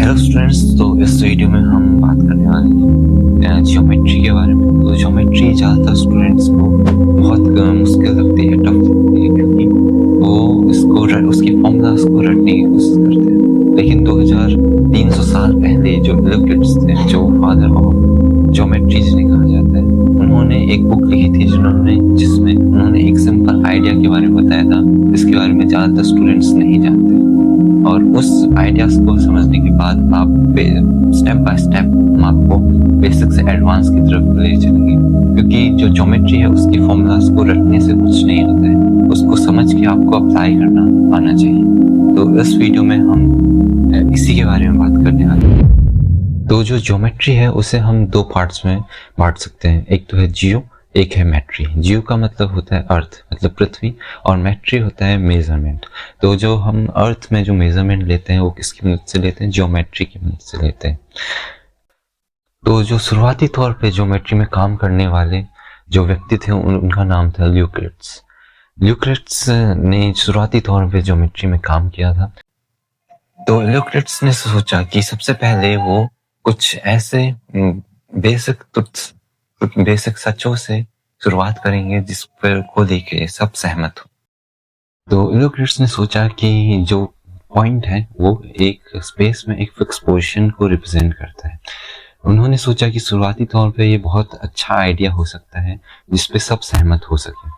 Hello students, तो इस video में हम बात करने वाले हैं ज्योमेट्री के बारे में। तो ज्योमेट्री ज़्यादातर स्टूडेंट्स को बहुत मुश्किल लगती है, टफ लगती है, क्योंकि वो उसकी फॉर्मूलाज को रटने की कोशिश करते हैं। लेकिन 2300 साल पहले जो यूक्लिड्स थे, जो फादर ऑफ ज्योमेट्री जिन्हें कहा जाता है, उन्होंने एक बुक लिखी थी जिसमें उन्होंने एक सिंपल आइडिया के बारे में बताया था, जिसके बारे में ज़्यादातर स्टूडेंट्स नहीं जानते। और उस आइडियाज को समझने के बाद आप स्टेप बाय स्टेप हम आपको बेसिक से एडवांस की तरफ ले चलेंगे, क्योंकि जो ज्योमेट्री है उसकी फॉर्मूलाज को रटने से कुछ नहीं होता है, उसको समझ के आपको अप्लाई करना आना चाहिए। तो इस वीडियो में हम इसी के बारे में बात करने वाले हैं। तो जो ज्योमेट्री है उसे हम दो पार्ट्स में बांट सकते हैं, एक तो है जियो, एक है मैट्री। जियो का मतलब होता है अर्थ, मतलब पृथ्वी, और मैट्री होता है मेजरमेंट। तो जो हम अर्थ में जो मेजरमेंट लेते हैं वो किसकी मदद से लेते हैं? ज्योमेट्री की मदद से लेते हैं। तो जो शुरुआती तौर पे ज्योमेट्री में काम करने वाले जो व्यक्ति थे उनका नाम था यूक्लिड्स। यूक्लिड्स ने शुरुआती तौर पे ज्योमेट्री में काम किया था। तो यूक्लिड्स ने सोचा कि सबसे पहले वो कुछ ऐसे बेसिक सच्चों से शुरुआत करेंगे जिस पर को लेके सब सहमत हो। तो यूक्लिड्स ने सोचा कि जो पॉइंट है वो एक स्पेस में एक फिक्स पोजीशन को रिप्रेजेंट करता है। उन्होंने सोचा कि शुरुआती तौर पे ये बहुत अच्छा आइडिया हो सकता है जिस पे सब सहमत हो सके।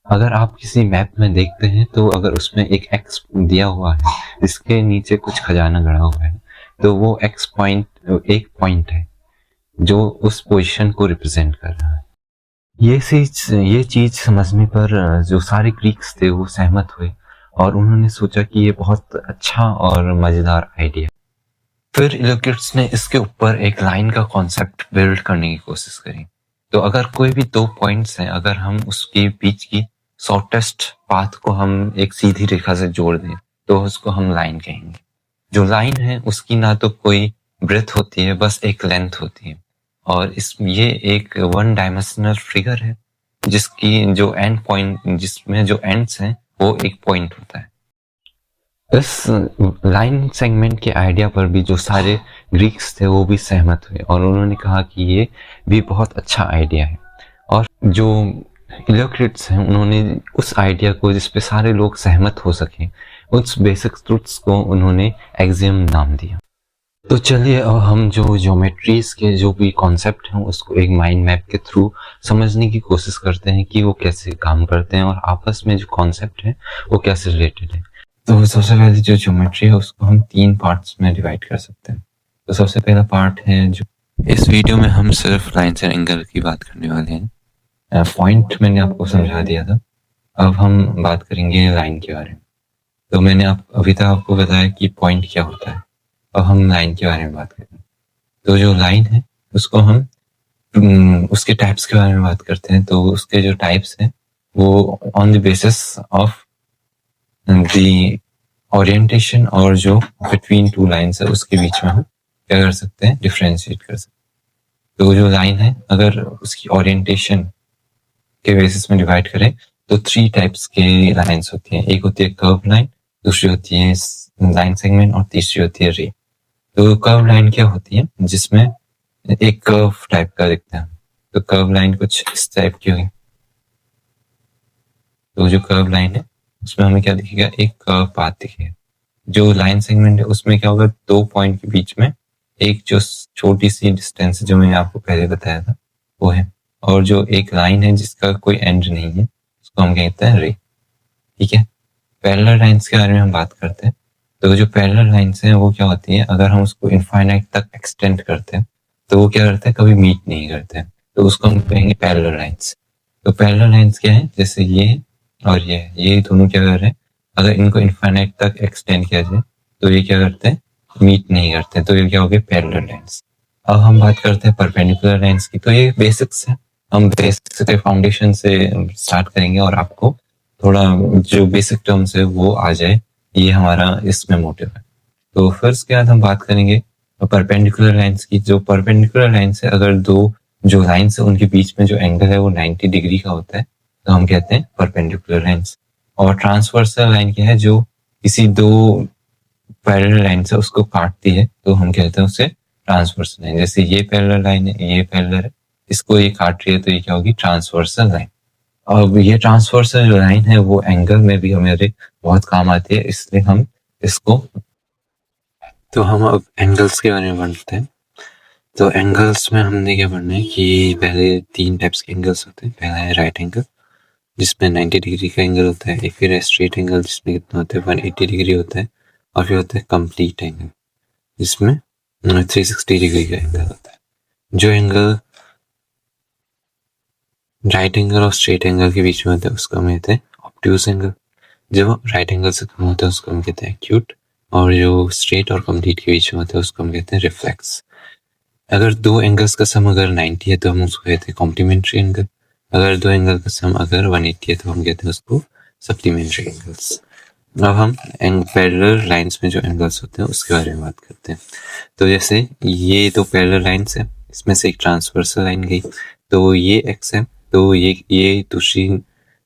अगर आप किसी मैप में देखते हैं तो अगर उसमें एक एक्स दिया हुआ है, इसके नीचे कुछ खजाना गड़ा हुआ है, तो वो एक्स पॉइंट एक पॉइंट है जो उस पोजीशन को रिप्रेजेंट कर रहा है। ये चीज समझने पर जो सारे ग्रीक्स थे वो सहमत हुए और उन्होंने सोचा कि ये बहुत अच्छा और मजेदार आइडिया। फिर यूक्लिड्स ने इसके ऊपर एक लाइन का कॉन्सेप्ट बिल्ड करने की कोशिश करी। तो अगर कोई भी दो पॉइंट्स हैं, अगर हम उसके बीच की शॉर्टेस्ट पाथ को हम एक सीधी रेखा से जोड़ दें तो उसको हम लाइन कहेंगे। जो लाइन है उसकी ना तो कोई ब्रेथ होती है, बस एक लेंथ होती है, और ये एक वन डायमेंशनल फिगर है जिसकी जो एंड पॉइंट, जिसमें जो एंड्स हैं वो एक पॉइंट होता है। इस लाइन सेगमेंट के आइडिया पर भी जो सारे ग्रीक्स थे वो भी सहमत हुए और उन्होंने कहा कि ये भी बहुत अच्छा आइडिया है। और जो यूक्लिड्स हैं उन्होंने उस आइडिया को जिस पे सारे लोग सहमत हो सके, उस बेसिक ट्रुथ्स को उन्होंने एक्सियम नाम दिया। तो चलिए अब हम जो ज्योमेट्रीज के जो भी कॉन्सेप्ट हैं उसको एक माइंड मैप के थ्रू समझने की कोशिश करते हैं कि वो कैसे काम करते हैं और आपस में जो कॉन्सेप्ट है वो कैसे रिलेटेड है। तो सबसे पहले जो ज्योमेट्री है उसको हम 3 पार्ट्स में डिवाइड कर सकते हैं। तो सबसे पहला पार्ट है जो इस वीडियो में हम सिर्फ लाइन्स एंड एंगल की बात करने वाले हैं। पॉइंट मैंने आपको समझा दिया था, अब हम बात करेंगे लाइन के बारे में। तो मैंने अभी तक आपको बताया कि पॉइंट क्या होता है, अब हम लाइन के बारे में बात करें। तो जो लाइन है उसको हम उसके टाइप्स के बारे में बात करते हैं। तो उसके जो टाइप्स हैं वो on the basis of the orientation और जो बिटवीन टू लाइन्स है उसके बीच में हम क्या कर सकते हैं, डिफरेंशिएट कर सकते हैं। तो जो लाइन है अगर उसकी ओरिएंटेशन के बेसिस में डिवाइड करें तो 3 टाइप्स के लाइन्स होती हैं। एक होती है कर्व लाइन, दूसरी होती है लाइन सेगमेंट और तीसरी होती है रे। तो कर्व लाइन क्या होती है, जिसमें एक कर्व टाइप का दिखता है। तो कर्व लाइन कुछ इस टाइप की होगी। तो जो कर्व लाइन है उसमें हमें क्या दिखेगा, एक कर्व पाथ दिखेगा। जो लाइन सेगमेंट है उसमें क्या होगा, 2 पॉइंट के बीच में एक जो छोटी सी डिस्टेंस जो मैंने आपको पहले बताया था वो है, और जो एक लाइन है जिसका कोई एंड नहीं है उसको हम कहते हैं रे। ठीक है। पैरेलल लाइंस के बारे में हम बात करते हैं। तो जो पैरेलल लाइंस हैं वो क्या होती है, अगर हम उसको इनफाइनाइट तक एक्सटेंड करते हैं तो वो क्या करते हैं, कभी मीट नहीं करते हैं, तो उसको हम कहेंगे पैरेलल लाइंस। तो पैरेलल लाइंस क्या है, जैसे ये और ये दोनों क्या कर रहे हैं, अगर इनको इनफाइनाइट तक एक्सटेंड किया जाए तो ये क्या करते हैं, मीट नहीं करते, तो ये क्या हो गए, पैरेलल लाइंस। अब हम बात करते हैं परपेंडिकुलर लाइंस की। तो ये बेसिक्स है, हम बेसिक फाउंडेशन से स्टार्ट करेंगे और आपको थोड़ा जो बेसिक टर्म्स है वो आ जाए, ये हमारा इसमें मोटिव है। तो फर्स्ट के बाद हम बात करेंगे परपेंडिकुलर लाइंस की। जो परपेंडिकुलर लाइंस है, अगर दो जो लाइंस है उनके बीच में जो एंगल है वो 90 डिग्री का होता है तो हम कहते हैं परपेंडिकुलर लाइंस। और ट्रांसवर्सल लाइन क्या है, जो किसी दो पैरेलल लाइन से उसको काटती है तो हम कहते हैं उसे ट्रांसवर्सल लाइन। जैसे ये पैरेलल लाइन है, ये पैरेलल है, इसको ये काट रही है तो ये क्या होगी, ट्रांसवर्सल लाइन। अब ये ट्रांसवर्सल लाइन है वो एंगल में भी हमारे बहुत काम आती है, इसलिए हम इसको, तो हम अब एंगल्स के बारे में पढ़ते हैं। तो एंगल्स में हमने क्या पढ़ना है कि पहले 3 टाइप्स के एंगल्स होते हैं। पहला है राइट एंगल जिसमें 90 डिग्री का एंगल होता है, एक फिर है स्ट्रेट एंगल जिसमें कितना होता है 180 डिग्री होता है, और फिर होता है कंप्लीट एंगल जिसमें 360 डिग्री का एंगल होता है। जो एंगल राइट एंगल और स्ट्रेट एंगल के बीच में होता है उसको हम कहते हैं ऑब्ट्यूज एंगल। जो राइट एंगल से कम होता है उसको हम कहते हैं एक्यूट, और जो स्ट्रेट और कंप्लीट के बीच में होता है उसको हम कहते हैं रिफ्लेक्स। अगर दो एंगल्स का सम अगर 90 है तो हम उसको कहते हैं कॉम्प्लीमेंट्री एंगल। अगर दो एंगल का सम अगर 180 है तो हम कहते हैं उसको सप्लीमेंट्री एंगल्स। अब हम पैरेलल लाइंस में जो एंगल्स होते हैं उसके बारे में बात करते हैं। तो जैसे ये दो पैरेलल लाइंस है, इसमें से एक ट्रांसवर्सल लाइन गई तो ये एक्स है, तो ये दूसरी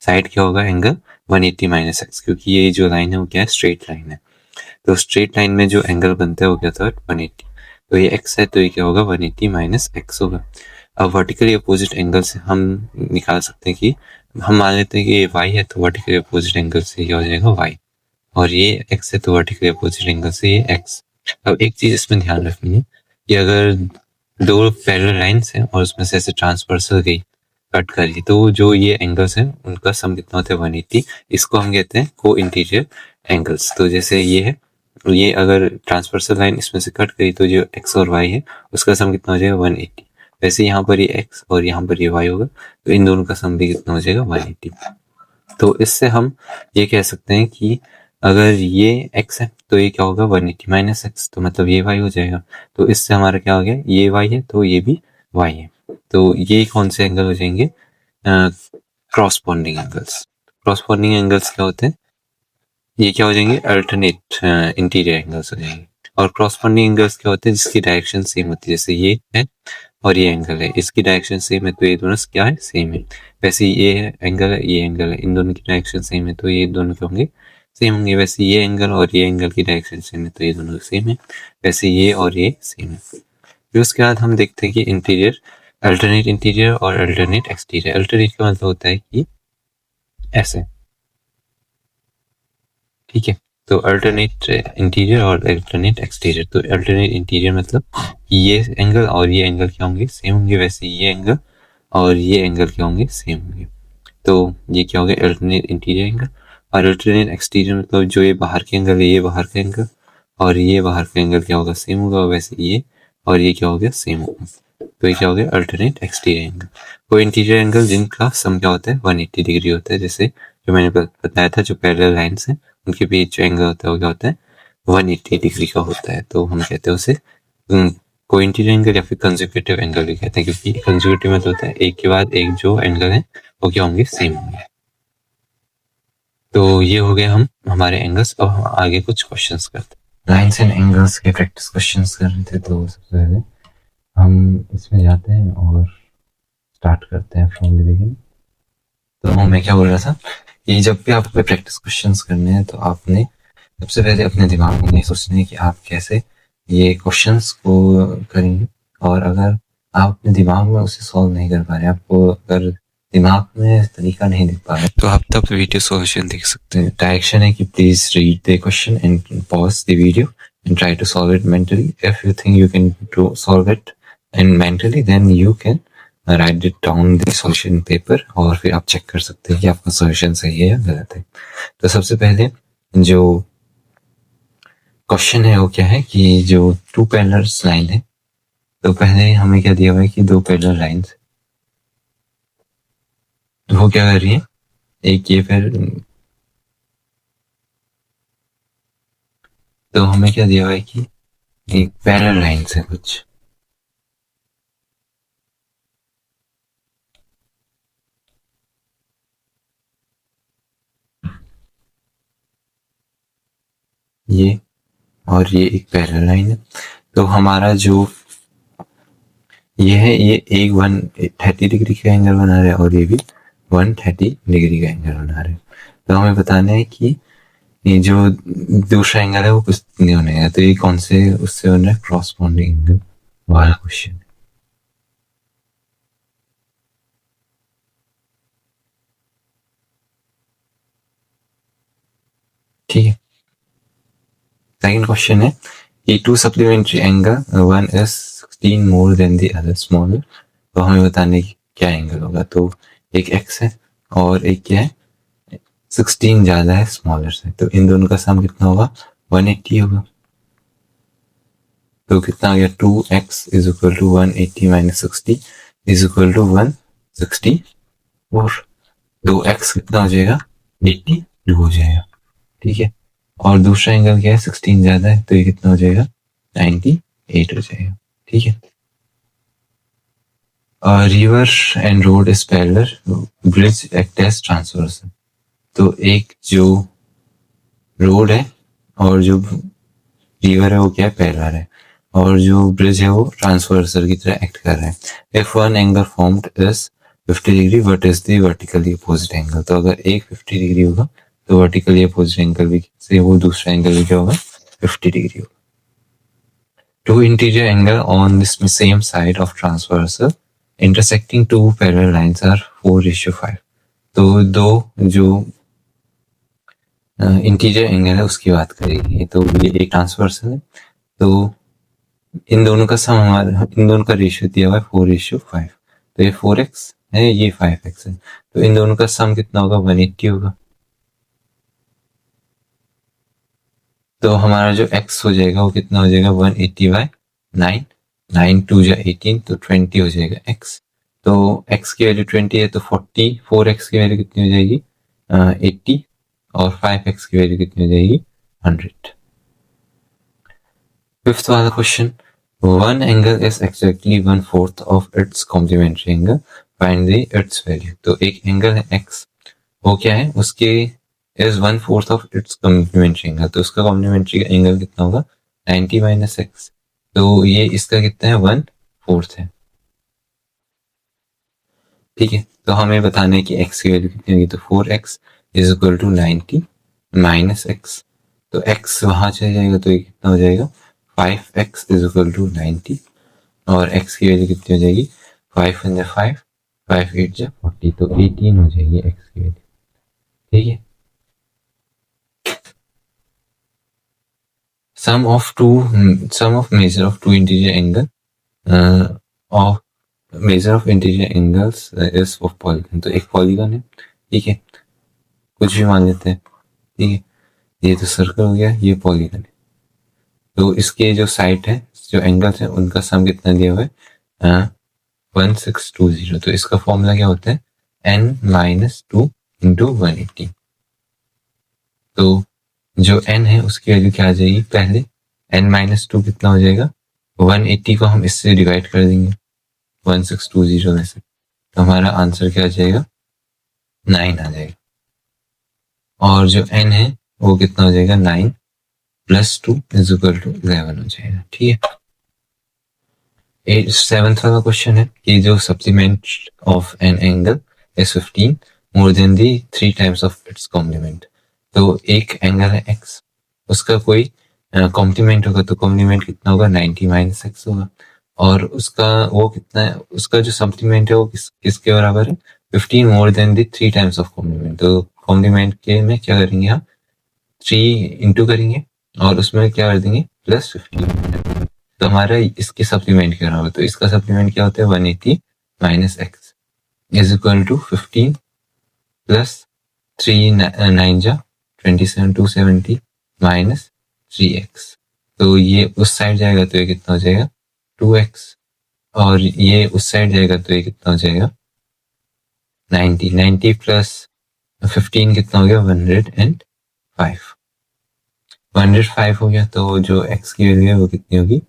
साइड क्या होगा, एंगल 180 माइनस एक्स, क्योंकि ये जो लाइन है वो क्या है, स्ट्रेट लाइन है। तो स्ट्रेट लाइन में जो एंगल बनता है वो क्या था, 180। तो ये x है तो ये क्या होगा, 180 माइनस एक्स होगा। अब वर्टिकली अपोजिट एंगल से हम निकाल सकते हैं कि हम मान लेते हैं कि ये y है तो वर्टिकली अपोजिट एंगल से क्या हो जाएगा y, और ये x है तो वर्टिकली अपोजिट एंगल से ये x। अब एक चीज इसमें ध्यान रखनी है कि अगर दो पैरेलल लाइंस हैं और उसमें से ऐसे ट्रांसवर्सल गई, कट करी, तो जो ये एंगल्स हैं उनका सम कितना होता है 180। इसको हम कहते हैं को इंटीरियर एंगल्स। तो जैसे ये है, ये अगर ट्रांसवर्सल लाइन इसमें से कट करी तो जो x और y है उसका सम कितना हो जाएगा 180। वैसे यहाँ पर ये x और यहाँ पर ये y होगा तो इन दोनों का सम भी कितना हो जाएगा 180। तो इससे हम ये कह सकते हैं कि अगर ये x है तो ये क्या होगा 180 माइनस एक्स, तो मतलब ये y हो जाएगा। तो इससे हमारा क्या हो गया, ये y है तो ये भी y है। तो ये कौन से एंगल हो जाएंगे, क्रॉसपोंडिंग एंगल्स। क्रॉसपोंडिंग एंगल्स क्या होते हैं, ये क्या हो जाएंगे, अल्टरनेट इंटीरियर एंगल्स हो जाएंगे। और क्रॉसपोंडिंग एंगल्स क्या होते हैं, जिसकी डायरेक्शन सेम होती है। जैसे ये है और ये एंगल है, इसकी डायरेक्शन सेम है तो ये दोनों क्या है, सेम है। वैसे ये एंगल है, ये एंगल है, इन दोनों की डायरेक्शन सेम है तो ये दोनों क्या होंगे, सेम होंगे। वैसे ये एंगल और ये एंगल की डायरेक्शन सेम है तो ये दोनों सेम है। वैसे ये और ये सेम है। फिर उसके बाद हम देखते हैं कि इंटीरियर, अल्टरनेट इंटीरियर और अल्टरनेट एक्सटीरियर। अल्टरनेट का मतलब होता है कि ऐसे, ठीक है। तो अल्टरनेट इंटीरियर और अल्टरनेट एक्सटीरियर। तो अल्टरनेट इंटीरियर मतलब ये एंगल और ये एंगल क्या होंगे, सेम होंगे। वैसे ये एंगल और ये एंगल क्या होंगे, सेम होंगे। तो ये क्या हो गया, अल्टरनेट इंटीरियर एंगल। और अल्टरनेट एक्सटीरियर मतलब जो ये बाहर के एंगल है, ये बाहर का एंगल और ये बाहर का एंगल क्या होगा, सेम होगा। वैसे ये और ये क्या हो गया, सेम होगा। तो ये क्या हो गया, अल्टरनेट एक्सटीरियर एंगल। वो इंटीरियर एंगल जिनका सम क्या होता है 180 डिग्री होता है। जैसे जो मैंने बताया था, जो पैरेलल लाइंस हैं उनके बीच जो एंगल होता है वो क्या होता है, 180 डिग्री का होता है। तो हम कहते हैं उसे को इंटीरियर एंगल या फिर कंसेक्यूटिव एंगल भी कहते हैं, क्योंकि कंसेक्यूटिव मतलब होता है एक के बाद एक जो एंगल है वो क्या होंगे, सेम होंगे। तो ये हो गए हम हमारे एंगल्स। अब हम आगे कुछ क्वेश्चंस करते हैं। लाइंस एंड एंगल्स के प्रैक्टिस क्वेश्चंस कर रहे थे, तो सबसे पहले हम इसमें जाते हैं और स्टार्ट करते हैं फ्रॉम द बिगिनिंग। तो मैं क्या बोल रहा था कि जब भी आपको प्रैक्टिस क्वेश्चंस करने हैं तो आपने सबसे पहले अपने दिमाग में सोचना है कि आप कैसे ये क्वेश्चंस को करेंगे। और अगर आप अपने दिमाग में उसे सॉल्व नहीं कर पा रहे, आपको अगर दिमाग में तरीका नहीं दिख पा रहा, तो आप तब वीडियो सॉल्यूशन देख सकते हैं। डायरेक्शन है कि please read the question and pause the video and try to solve it mentally. If you think you can do solve it and mentally, then you can write it down the solution paper, और फिर आप check कर सकते हैं कि आपका solution सही है या गलत है। तो सबसे पहले जो क्वेश्चन है वो क्या है कि जो टू पैरेलल लाइन है, तो पहले हमें क्या दिया हुआ है कि दो पैरेलल लाइंस, तो वो क्या कर रही है, एक ये फिर, तो हमें क्या दिया हुआ है कि एक पैरेलल लाइंस है कुछ, ये और ये एक पैरेलल लाइन है। तो हमारा जो ये है, ये एक 130 डिग्री का एंगल बना रहा है और ये भी 130 डिग्री का एंगल बना रहे हैं। तो हमें बताना है कि ये जो दूसरा एंगल है वो कुछ नहीं होने का, तो ये कौन से उससे बन रहा है, क्रॉसपोंडिंग एंगल वाला क्वेश्चन। ठीक है, सेकंड क्वेश्चन है कि to supplementary angle, one is 16 more than the other smaller, तो हमें बताने की क्या एंगल होगा। तो एक x है और एक क्या है, 16 ज्यादा है स्मॉलर से, तो इन दोनों का सम कितना होगा, 180 होगा। तो कितना आ गया, 2x is equal to 180 minus 60 is equal to 164। तो x कितना हो जाएगा, 82 हो जाएगा। ठीक है, और दूसरा एंगल क्या है, 16 ज्यादा है, तो ये कितना हो जाएगा, 98 हो जाएगा। ठीक है, river and road is parallel, bridge act as transversal. तो एक जो रोड है और जो रिवर है वो क्या है, पैरेलल है, और जो ब्रिज है वो ट्रांसवर्सल की तरह एक्ट कर रहा है। If one angle formed is 50 degree, what is the vertically opposite angle. तो अगर एक 50 डिग्री होगा तो वर्टिकली अपोजिट एंगल भी से वो दूसरा एंगल भी क्या होगा, 50 डिग्री होगा। Two interior angle on this same side of transversal intersecting two parallel lines are 4:5। तो दो जो इंटीरियर एंगल है उसकी बात करेगी, तो ये एक ट्रांसवर्सल है, तो इन दोनों का सम हमारा, इन दोनों का रेशियो दिया हुआ है 4:5। तो ये 4x है, ये 5x है, तो इन दोनों का सम कितना होगा, 180 होगा। तो हमारा जो x हो जाएगा वो कितना हो जाएगा, 180/9, 9 2 जा 18, तो 20 हो जाएगा x। तो x की वैल्यू 20 है, तो 40, 4x की वैल्यू कितनी हो जाएगी, 80, और 5x की वैल्यू कितनी हो जाएगी, 100। फिफ्थ वाला question, one angle is exactly 1/4 of its complementary angle, find the its value. तो एक एंगल है x, वो क्या है, उसके is 1/4 of its complementary angle, तो उसका कॉम्प्लीमेंट्री एंगल कितना होगा, 90 माइनस x। तो ये इसका कितना है, 1/4 है। ठीक है, तो हमें बताना है कि x की वैल्यू कितनी होगी, तो 4x is equal to 90 minus x। तो x वहां चले जाएगा, तो ये कितना हो जाएगा, 5x इज इक्वल टू 90, और x की वैल्यू कितनी हो जाएगी, 5 × 5, 5 8 जा 40, तो 18 हो जाएगी x की वैल्यू। ठीक है, sum of measure of two interior angle of measure of interior angles is of polygon। तो एक पॉलीगन है, ठीक है, कुछ भी मान लेते हैं। ठीक है, ये तो सर्कल हो गया, ये पॉलीगन है, तो इसके जो साइड है, जो एंगल्स है, उनका सम कितना दिया हुआ है, 1620। तो इसका फॉर्मूला क्या होता है, n-2 इंटू 180। तो जो n है उसकी वैल्यू क्या आ जाएगी, पहले n-2 कितना हो जाएगा, 180 को हम इससे डिवाइड कर देंगे 1620 में से, तो हमारा आंसर क्या आ जाएगा, 9 आ जाएगा। और जो n है वो कितना हो जाएगा, 9 + 2 इज इक्वल टू 11 हो जाएगा। ठीक है, सेवंथ वाला क्वेश्चन है कि जो supplement of an angle is 15 more than the 3 times of its complement. तो एक एंगल है x, उसका कोई कॉम्प्लीमेंट होगा, तो कॉम्प्लीमेंट कितना होगा, 90 माइनस x होगा, और उसका वो कितना है, उसका जो सप्लीमेंट है वो किसके बराबर है, 15 more than the 3 times of complement. तो कॉम्प्लीमेंट के में क्या करेंगे हम, 3 इंटू करेंगे और उसमें क्या कर देंगे, +15। तो हमारा इसके सप्लीमेंट क्या होगा, तो इसका सप्लीमेंट क्या होता है, 180 minus x is equal to 15 + 3 9 जा 27 270 माइनस 3x। तो ये उस साइड जाएगा तो ये कितना हो जाएगा, 2x, और ये उस साइड जाएगा तो ये कितना हो जाएगा, 90 90 + 15 कितना हो गया, 105 105 हो गया। तो जो x की वैल्यू है वो कितनी होगी,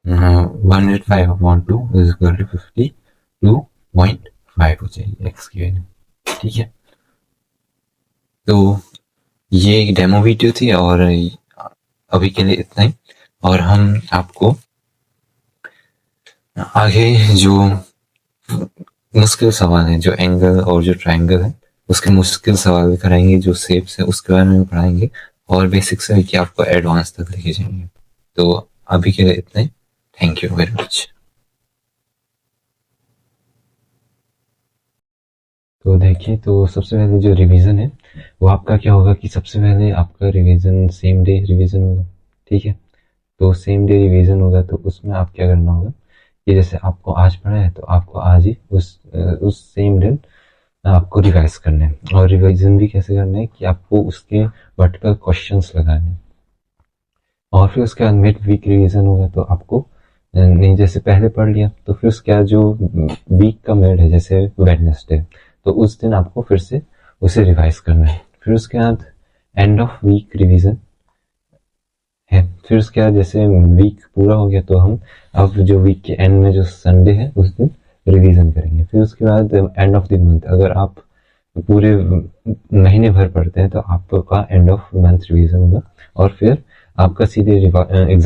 105/2 इज इक्वल टू 52.5 हो जाएगी x की वैल्यू। ठीक है, तो ये एक डेमो वीडियो थी और अभी के लिए इतना ही, और हम आपको आगे जो मुश्किल सवाल है, जो एंगल और जो ट्रायंगल है, उसके मुश्किल सवाल भी कराएंगे, जो शेप्स है उसके बारे में पढ़ाएंगे, और बेसिक से लेके आपको एडवांस तक लेके जाएंगे। तो अभी के लिए इतना ही। Thank you very much. तो देखिए, तो सबसे पहले जो रिवीजन है वो आपका क्या होगा कि सबसे पहले आपका रिवीजन सेम डे रिवीजन होगा, ठीक है। तो सेम डे रिवीजन होगा तो उसमें आप क्या करना होगा कि जैसे आपको आज पढ़ा है तो आपको आज ही उस सेम दिन आपको रिवाइज करना है। और रिवीजन भी कैसे करना है कि आपको उसके वर्टिकल क्वेश्चंस लगाने हैं। और फिर उसके बाद मिड वीक रिवीजन होगा तो आपको नहीं, जैसे पहले पढ़ लिया तो फिर उसके बाद जो वीक का मिड है जैसे वेडनेसडे, तो उस दिन आपको फिर से उसे रिवाइज करना है। फिर उसके बाद एंड ऑफ वीक रिवीजन है। फिर उसके बाद जैसे वीक पूरा हो गया तो हम अब जो वीक के एंड में जो संडे है उस दिन रिवीजन करेंगे। फिर उसके बाद एंड ऑफ द मंथ, अगर आप पूरे महीने भर पढ़ते हैं तो आपका एंड ऑफ मंथ रिवीजन होगा। और फिर आपका सीधे एग्जाम